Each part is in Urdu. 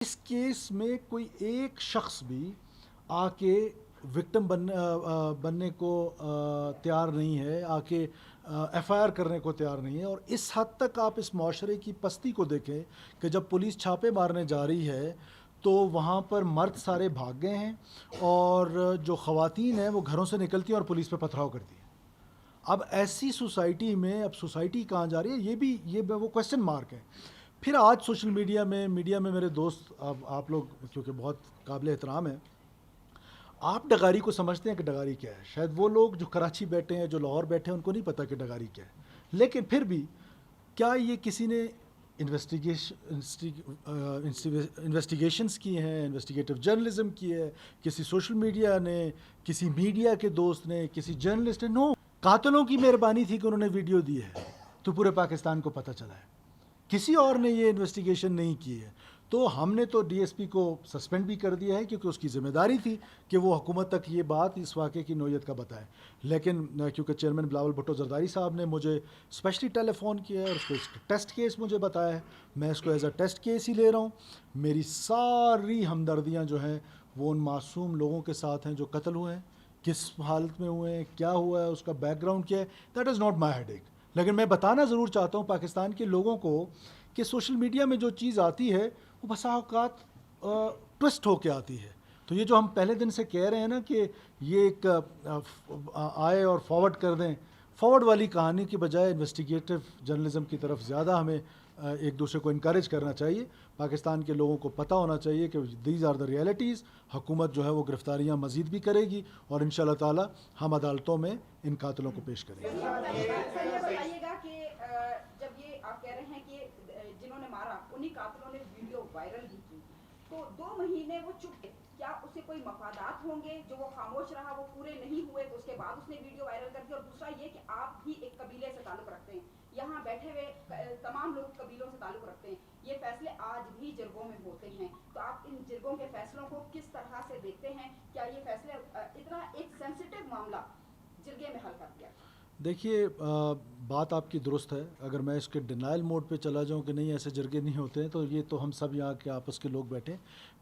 اس کیس میں کوئی ایک شخص بھی آ کے وکٹم بننے کو تیار نہیں ہے، آ کے ایف آئی آر کرنے کو تیار نہیں ہے. اور اس حد تک آپ اس معاشرے کی پستی کو دیکھیں کہ جب پولیس چھاپے مارنے جا رہی ہے تو وہاں پر مرد سارے بھاگ گئے ہیں اور جو خواتین ہیں وہ گھروں سے نکلتی ہیں اور پولیس پہ پتھراؤ کرتی ہیں. اب ایسی سوسائٹی میں اب سوسائٹی کہاں جا رہی ہے، یہ وہ کویسچن مارک ہے. پھر آج سوشل میڈیا میں میرے دوست، اب آپ لوگ کیونکہ بہت قابل احترام ہیں، آپ ڈگاری کو سمجھتے ہیں کہ ڈگاری کیا ہے. شاید وہ لوگ جو کراچی بیٹھے ہیں، جو لاہور بیٹھے ہیں، ان کو نہیں پتہ کہ ڈگاری کیا ہے. لیکن پھر بھی کیا یہ کسی نے انویسٹیگیشنز کی ہیں، انویسٹیگیٹو جرنلزم کی ہے، کسی سوشل میڈیا نے، کسی میڈیا کے دوست نے، کسی جرنلسٹ نے؟ نو. قاتلوں کی مہربانی تھی کہ انہوں نے ویڈیو دی ہے تو پورے پاکستان کو پتہ چلا ہے. کسی اور نے یہ انویسٹیگیشن نہیں کی ہے. تو ہم نے تو ڈی ایس پی کو سسپینڈ بھی کر دیا ہے کیونکہ اس کی ذمہ داری تھی کہ وہ حکومت تک یہ بات اس واقعے کی نوعیت کا بتائے. لیکن کیونکہ چیئرمین بلاول بھٹو زرداری صاحب نے مجھے اسپیشلی ٹیلی فون کیا ہے اور اس کو ٹیسٹ کیس مجھے بتایا ہے، میں اس کو as a test case he لے رہا ہوں. میری ساری ہمدردیاں جو ہیں وہ ان معصوم لوگوں کے ساتھ ہیں جو قتل ہوئے ہیں. کس حالت میں ہوئے ہیں، کیا ہوا ہے، اس کا بیک گراؤنڈ کیا ہے، that is not my headache. لیکن میں بتانا ضرور چاہتا ہوں پاکستان کے لوگوں کو کہ سوشل میڈیا میں جو چیز آتی ہے وہ بسا اوقات ٹوسٹ ہو کے آتی ہے. تو یہ جو ہم پہلے دن سے کہہ رہے ہیں نا کہ یہ ایک آئے اور فارورڈ کر دیں، فارورڈ والی کہانی کی بجائے انویسٹیگیٹو جرنلزم کی طرف زیادہ ہمیں ایک دوسرے کو انکریج کرنا چاہیے. پاکستان کے لوگوں کو پتہ ہونا چاہیے کہ دیز آر دا ریئلٹیز. حکومت جو ہے وہ گرفتاریاں مزید بھی کرے گی اور انشاءاللہ تعالی ہم عدالتوں میں ان قاتلوں کو پیش کریں گے. بتائیے گا کہ جب یہ آپ کہہ رہے ہیں کہ جنہوں نے مارا انہی قاتلوں نے ویڈیو وائرل بھی کی، تو 2 مہینے وہ چپ گئے، کیا اسے کوئی مفادات ہوں گے جو وہ خاموش رہا، وہ پورے نہیں ہوئے تو اس کے بعد اس نے ویڈیو وائرل کر دی؟ اور دوسرا یہ کہ آپ بھی ایک قبیلے سے تعلق رکھتے ہیں، یہاں بیٹھے ہوئے تمام لوگ قبیلوں سے تعلق رکھتے ہیں، یہ فیصلے آج بھی جرگوں میں ہوتے ہیں، تو آپ ان جرگوں کے فیصلوں کو کس طرح سے دیکھتے ہیں؟ کیا یہ فیصلے اتنا ایک سینسیٹیو معاملہ جرگے میں حل کر دیا؟ دیکھیے بات آپ کی درست ہے. اگر میں اس کے ڈینائل موڈ پہ چلا جاؤں کہ نہیں ایسے جرگے نہیں ہوتے ہیں تو یہ تو ہم سب یہاں کے آپس کے لوگ بیٹھے.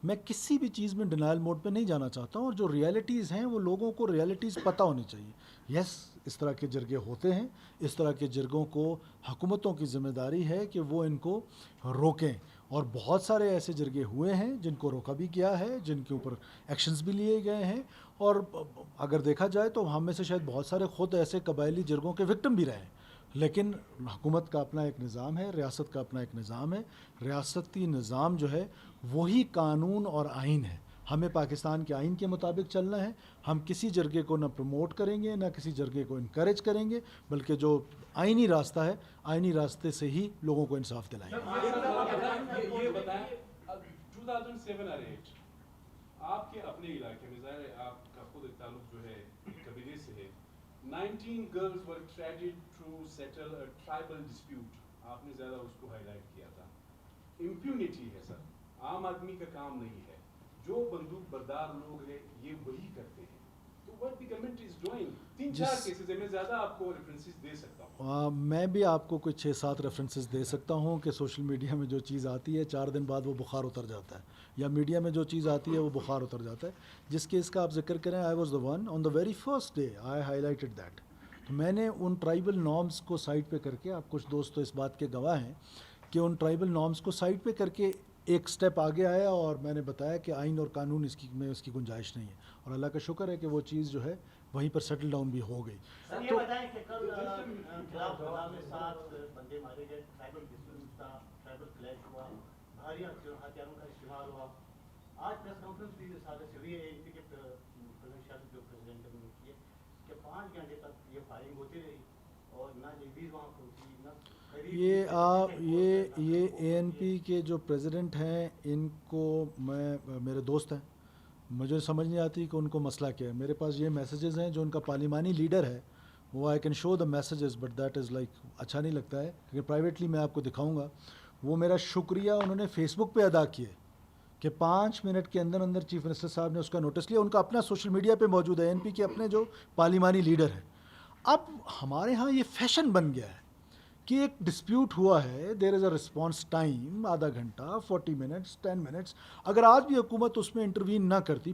میں کسی بھی چیز میں ڈینائل موڈ پہ نہیں جانا چاہتا ہوں، اور جو ریئلٹیز ہیں وہ لوگوں کو ریئلٹیز پتہ ہونی چاہیے. یس، اس طرح کے جرگے ہوتے ہیں. اس طرح کے جرگوں کو حکومتوں کی ذمہ داری ہے کہ وہ ان کو روکیں، اور بہت سارے ایسے جرگے ہوئے ہیں جن کو روکا بھی گیا ہے، جن کے اوپر ایکشنز بھی لیے گئے ہیں. اور اگر دیکھا جائے تو ہم میں سے شاید بہت سارے خود ایسے قبائلی جرگوں کے وکٹم بھی رہے ہیں. لیکن حکومت کا اپنا ایک نظام ہے، ریاست کا اپنا ایک نظام ہے. ریاستی نظام جو ہے وہی قانون اور آئین ہے. ہمیں پاکستان کے آئین کے مطابق چلنا ہے. ہم کسی جرگے کو نہ پروموٹ کریں گے، نہ کسی جرگے کو انکریج کریں گے، بلکہ جو آئینی راستہ ہے آئینی راستے سے ہی لوگوں کو انصاف دلائیں گے. یہ بتائیں 2007 اور 8 آپ کے اپنے علاقے میں، ظاہر ہے آپ کا خود ایک تعلق جو ہے قبیلے سے ہے، 19 girls were traded to settle a tribal dispute. آپ نے زیادہ اس کو ہائی لائٹ کیا تھا. امپیونٹی ہے سر، عام آدمی کا کام نہیں ہے. جو بندوق بردار لوگ ہیں یہ وہی کرتے ہیں. تو what the government is doing، 3-4 cases میں زیادہ آپ کو ریفرنسز دے سکتا ہوں. میں بھی آپ کو کوئی 6-7 ریفرنسز دے سکتا ہوں کہ سوشل میڈیا میں جو چیز آتی ہے 4 دن بعد وہ بخار اتر جاتا ہے، یا میڈیا میں جو چیز آتی ہے وہ بخار اتر جاتا ہے. جس کیس کا آپ ذکر کریں، I was the one on the very first day I high lighted that. تو میں نے ان ٹرائبل نارمس کو سائٹ پہ کر کے، آپ کچھ دوست تو اس بات کے گواہ ہیں کہ ان ٹرائبل نارمس کو سائٹ پہ کر کے ایک سٹیپ آگے آیا، اور میں نے بتایا کہ آئین اور قانون اس کی گنجائش نہیں ہے. اور اللہ کا شکر ہے کہ وہ چیز جو ہے وہیں پر سیٹل ڈاؤن بھی ہو گئی. سر یہ بتائیں کہ کل خلاف خدا میں 7 بندے مارے گئے، ٹرائبل ڈسپیوٹ تھا، ٹرائبل کلیش ہوا، بھاری ہتھیاروں کا استعمال ہوا. آج پریس کانفرنس بھی سازش ہوئی ہے ان کی پریزیڈنٹ جو پریزیڈنٹ نے کی ہے کہ 5 گھنٹے تک یہ فائرنگ ہوتی رہی اور نہ لیڈیز وہاں پہنچی نہ. یہ اے این پی کے جو پریزیڈنٹ ہیں ان کو میرے دوست ہیں، مجھے سمجھ نہیں آتی کہ ان کو مسئلہ کیا ہے. میرے پاس یہ میسیجز ہیں جو ان کا پارلیمانی لیڈر ہے، وہ I can show the messages but that is like اچھا نہیں لگتا ہے. لیکن پرائیویٹلی میں آپ کو دکھاؤں گا. وہ میرا شکریہ انہوں نے فیس بک پہ ادا کیے کہ 5 منٹ کے اندر اندر چیف منسٹر صاحب نے اس کا نوٹس لیا. ان کا اپنا سوشل میڈیا پہ موجود ہے، اے این پی کے اپنے جو پارلیمانی لیڈر ہیں. اب ہمارے ہاں یہ فیشن بن گیا ہے کہ ایک ڈسپیوٹ ہوا ہے, دیر از اے رسپانس ٹائم آدھا گھنٹہ, 40 منٹس, 10 منٹس. اگر آج بھی حکومت اس میں انٹروین نہ کرتی,